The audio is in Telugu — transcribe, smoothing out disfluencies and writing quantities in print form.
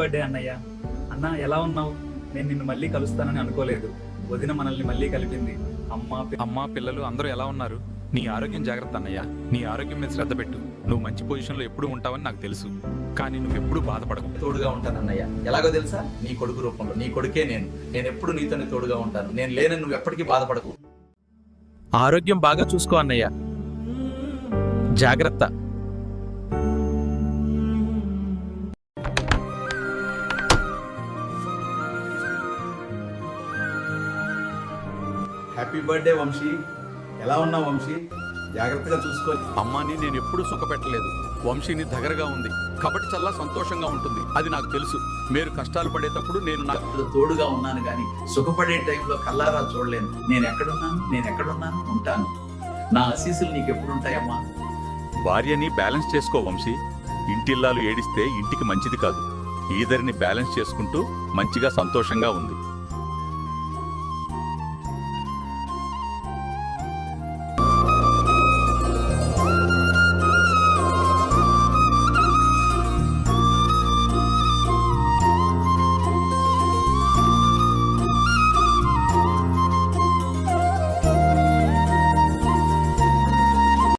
బర్త్డే అన్నయ్య. అన్న ఎలా ఉన్నావు? నేను నిన్ను మళ్ళీ కలుస్తానని అనుకోలేదు. వదిన మనల్ని మళ్ళీ కలిపింది. అమ్మా పిల్లలు అందరూ ఎలా ఉన్నారు? నీ ఆరోగ్యం జాగ్రత్త అన్నయ్య. నీ ఆరోగ్యం మీద శ్రద్ధ పెట్టు. నువ్వు మంచి పొజిషన్లో ఎప్పుడు ఉంటావని నాకు తెలుసు, కానీ నువ్వు ఎప్పుడు బాధపడకు. తోడుగా ఉంటాను అన్నయ్య. ఎలాగో తెలుసా? నీ కొడుకు రూపంలో. నీ కొడుకే నేను ఎప్పుడు నీతోనే తోడుగా ఉంటాను. నేను లేనని నువ్వు ఎప్పటికీ బాధపడకు. ఆరోగ్యం బాగా చూసుకో అన్నయ్య. జాగ్రత్త. Happy birthday Vamsi. ఎలా ఉన్నావు వంశీ? జాగ్రత్తగా చూసుకో. అమ్మాని నేను ఎప్పుడు సుఖపెట్టలేదు. వంశీని దగ్గరగా ఉంది కాబట్టి చాలా సంతోషంగా ఉంటుంది, అది నాకు తెలుసు. మీరు కష్టాలు పడేటప్పుడు నేను నాకు తోడుగా ఉన్నాను కానీ సుఖపడే టైంలో కల్లారా చూడలేను. నేను ఎక్కడున్నాను ఉంటాను. నా ఆశీస్సులు నీకు ఎప్పుడు ఉంటాయమ్మా. భార్యని బ్యాలెన్స్ చేసుకో వంశీ. ఇంటిల్లాలు ఏడిస్తే ఇంటికి మంచిది కాదు. ఈదరిని బ్యాలెన్స్ చేసుకుంటూ మంచిగా సంతోషంగా ఉంది.